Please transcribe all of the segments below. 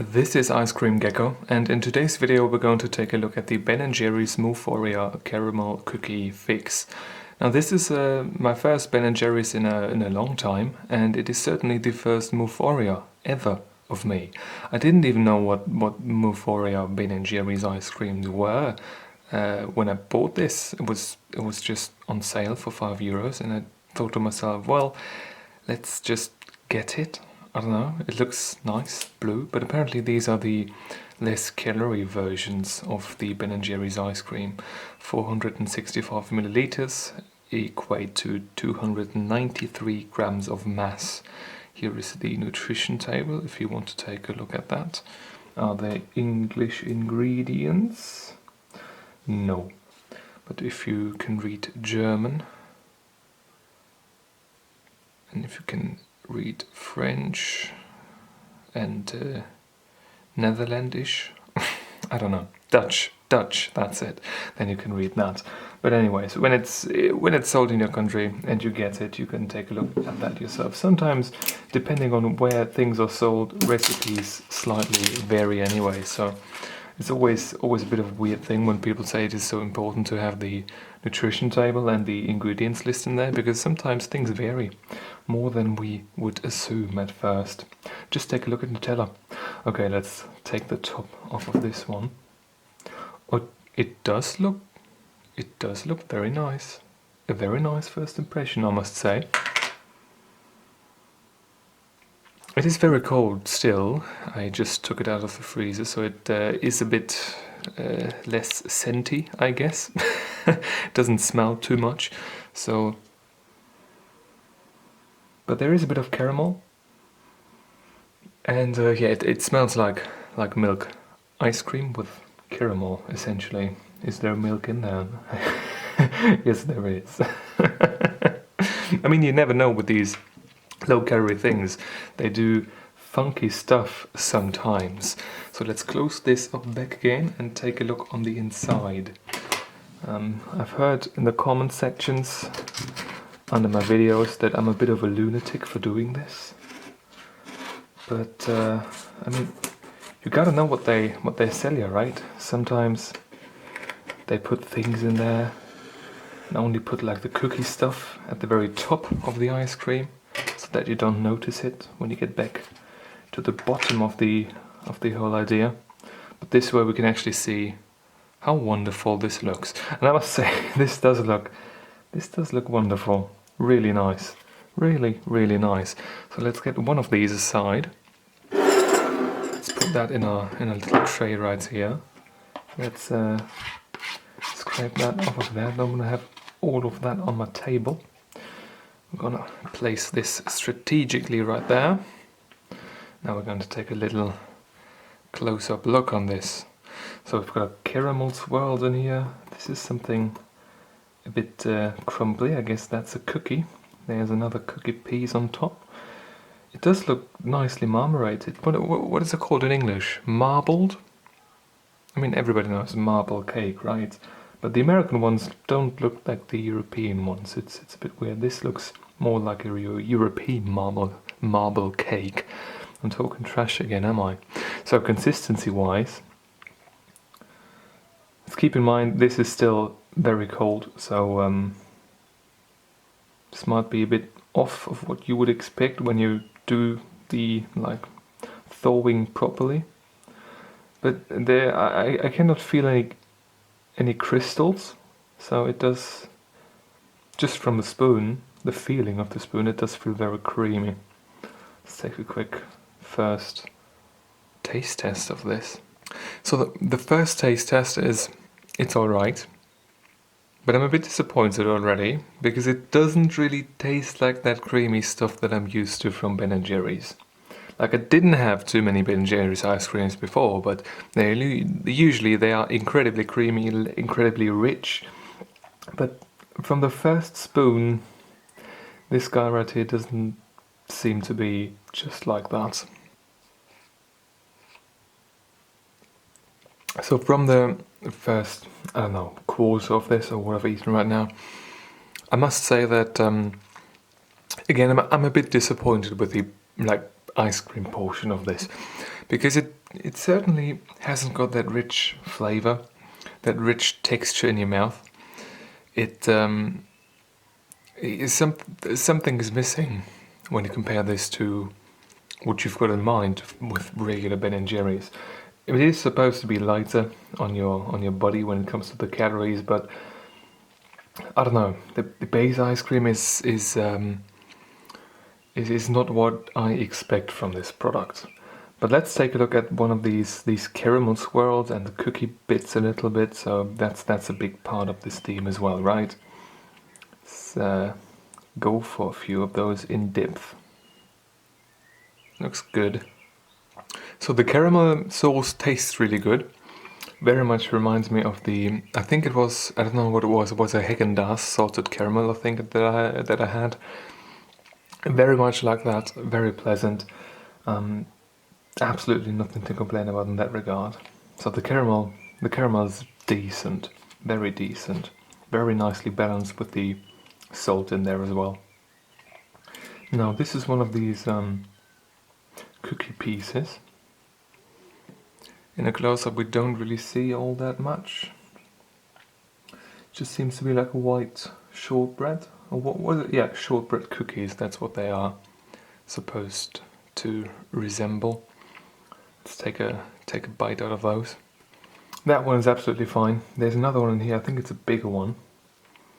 This is Ice Cream Gecko, and in today's video we're going to take a look at the Ben & Jerry's Moo-Phoria Caramel Cookie Fix. Now this is my first Ben & Jerry's in a long time, and it is certainly the first Moo-Phoria ever of me. I didn't even know what Moo-Phoria Ben & Jerry's ice creams were. When I bought this, it was just on sale for €5, and I thought to myself, well, let's just get it. I don't know, it looks nice, blue, but apparently these are the less calorie versions of the Ben & Jerry's ice cream. 465 milliliters equate to 293 grams of mass. Here is the nutrition table, if you want to take a look at that. Are there English ingredients? No. But if you can read German, and if you can read French and Netherlandish, I don't know, Dutch, that's it, then you can read that. But anyways, when it's sold in your country and you get it, you can take a look at that yourself. Sometimes, depending on where things are sold, recipes slightly vary anyway, so it's always a bit of a weird thing when people say it is so important to have the nutrition table and the ingredients list in there, because sometimes things vary more than we would assume at first. Just take a look at Nutella. Okay, let's take the top off of this one. Oh, it does look very nice. A very nice first impression, I must say. It is very cold still. I just took it out of the freezer, so it is a bit less scenty, I guess. It doesn't smell too much, so. But there is a bit of caramel, and yeah, it smells like milk. Ice cream with caramel, essentially. Is there milk in there? Yes, there is. I mean, you never know with these low-calorie things. They do funky stuff sometimes. So let's close this up back again and take a look on the inside. I've heard in the comment sections under my videos that I'm a bit of a lunatic for doing this. But I mean, you gotta know what they sell you, right? Sometimes they put things in there and only put like the cookie stuff at the very top of the ice cream, so that you don't notice it when you get back to the bottom of the whole idea. But this way we can actually see how wonderful this looks. And I must say, this does look wonderful. Really nice. Really, really nice. So let's get one of these aside. Let's put that in a little tray right here. Let's scrape that off of there. I'm gonna have all of that on my table. I'm gonna place this strategically right there. Now we're going to take a little close-up look on this. So we've got a caramel swirled in here. This is something a bit crumbly. I guess that's a cookie. There's another cookie piece on top. It does look nicely marmorated. What is it called in English? Marbled? I mean, everybody knows marble cake, right? But the American ones don't look like the European ones. It's a bit weird. This looks more like a European marble cake. I'm talking trash again, am I? So consistency-wise, let's keep in mind this is still very cold, so this might be a bit off of what you would expect when you do the thawing properly. But there, I cannot feel any crystals, so it does, just from the spoon, the feeling of the spoon, it does feel very creamy. Let's take a quick first taste test of this. So the first taste test is, it's alright, but I'm a bit disappointed already, because it doesn't really taste like that creamy stuff that I'm used to from Ben & Jerry's. Like, I didn't have too many Ben & Jerry's ice creams before, but usually they are incredibly creamy, incredibly rich. But from the first spoon, this guy right here doesn't seem to be just like that. So from the first, I don't know, quarter of this, or what I've eaten right now, I must say that, again, I'm a bit disappointed with the ice cream portion of this, because it certainly hasn't got that rich flavor, that rich texture in your mouth. It is something is missing when you compare this to what you've got in mind with regular Ben and Jerry's. It is supposed to be lighter on your body when it comes to the calories, but I don't know. The base ice cream is not what I expect from this product. But let's take a look at one of these caramel swirls and the cookie bits a little bit. So that's a big part of this theme as well, right? Let's go for a few of those in depth. Looks good. So the caramel sauce tastes really good. Very much reminds me of the, I think it was, I don't know what it was a Haagen-Dazs salted caramel, I think, that I had. Very much like that, very pleasant. Absolutely nothing to complain about in that regard. So the caramel is decent, very decent. Very nicely balanced with the salt in there as well. Now this is one of these cookie pieces. In a close-up we don't really see all that much. It just seems to be like a white shortbread. Or what was it? Yeah, shortbread cookies, that's what they are supposed to resemble. Let's take a bite out of those. That one is absolutely fine. There's another one in here, I think it's a bigger one.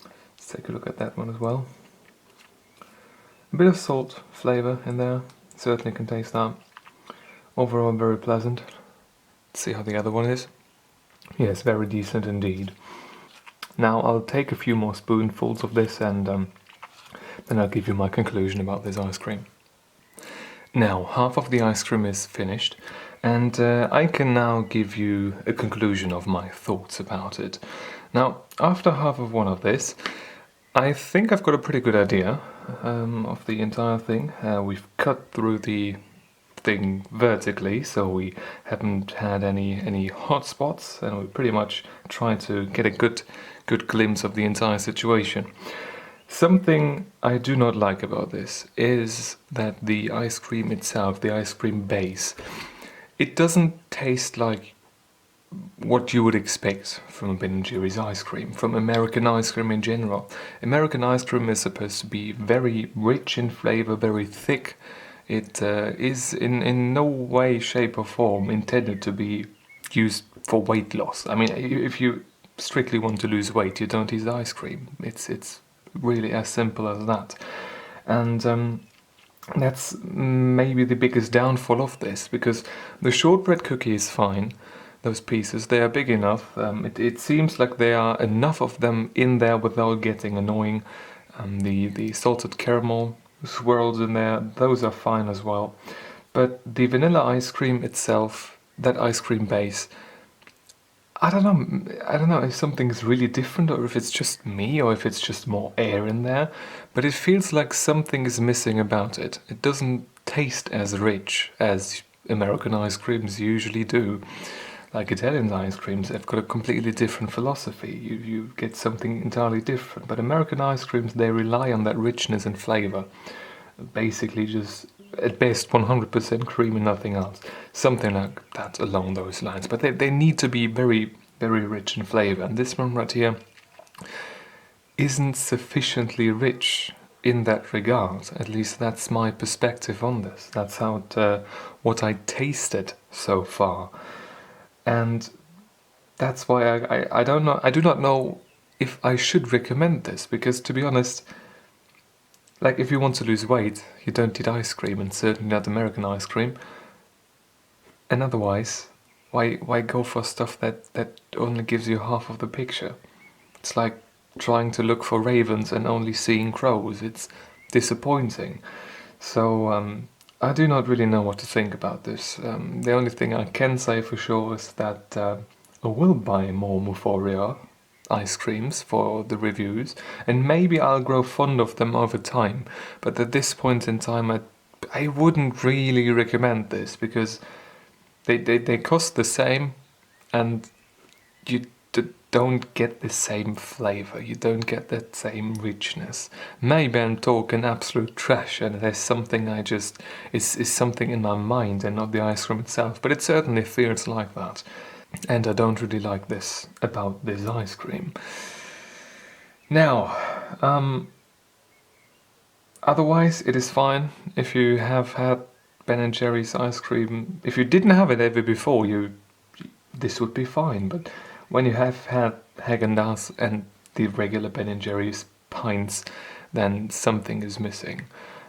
Let's take a look at that one as well. A bit of salt flavour in there, certainly can taste that. Overall very pleasant. Let's see how the other one is. Yes, very decent indeed. Now I'll take a few more spoonfuls of this and then I'll give you my conclusion about this ice cream. Now, half of the ice cream is finished and I can now give you a conclusion of my thoughts about it. Now, after half of one of this, I think I've got a pretty good idea of the entire thing. We've cut through the thing vertically, so we haven't had any hot spots, and we pretty much tried to get a good glimpse of the entire situation. Something I do not like about this is that the ice cream itself, the ice cream base, it doesn't taste like what you would expect from a Ben & Jerry's ice cream, from American ice cream in general. American ice cream is supposed to be very rich in flavor, very thick. It is in no way, shape or form intended to be used for weight loss. I mean, if you strictly want to lose weight, you don't eat ice cream. It's really as simple as that. And that's maybe the biggest downfall of this, because the shortbread cookie is fine. Those pieces, they are big enough. It seems like there are enough of them in there without getting annoying. The salted caramel swirls in there, those are fine as well. But the vanilla ice cream itself, that ice cream base, I don't know if something's really different or if it's just me or if it's just more air in there, but it feels like something is missing about it. It doesn't taste as rich as American ice creams usually do. Like Italian ice creams, they've got a completely different philosophy. You get something entirely different. But American ice creams, they rely on that richness and flavor. Basically just, at best, 100% cream and nothing else. Something like that along those lines. But they need to be very, very rich in flavor. And this one right here isn't sufficiently rich in that regard. At least that's my perspective on this. That's how what I tasted so far. And that's why I don't know. I do not know if I should recommend this, because to be honest, like if you want to lose weight, you don't eat ice cream, and certainly not American ice cream. And otherwise, why go for stuff that only gives you half of the picture? It's like trying to look for ravens and only seeing crows. It's disappointing. So I do not really know what to think about this. The only thing I can say for sure is that I will buy more Moo-Phoria ice creams for the reviews, and maybe I'll grow fond of them over time. But at this point in time, I wouldn't really recommend this, because they cost the same, and don't get the same flavor, you don't get that same richness. Maybe I'm talking absolute trash and there's something is something in my mind and not the ice cream itself, but it certainly feels like that. And I don't really like this about this ice cream. Now, otherwise it is fine if you have had Ben & Jerry's ice cream. If you didn't have it ever before, this would be fine, but when you have had Häagen-Dazs and the regular Ben & Jerry's pints, then something is missing.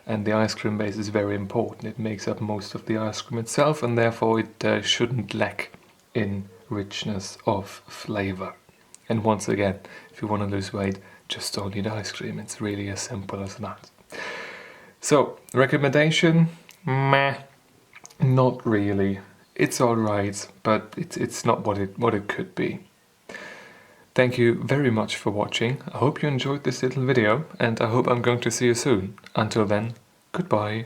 And the ice cream base is very important. It makes up most of the ice cream itself, and therefore it shouldn't lack in richness of flavor. And once again, if you want to lose weight, just don't eat ice cream. It's really as simple as that. So, recommendation? Meh. Not really. It's alright, but it's not what it could be. Thank you very much for watching. I hope you enjoyed this little video, and I hope I'm going to see you soon. Until then, goodbye.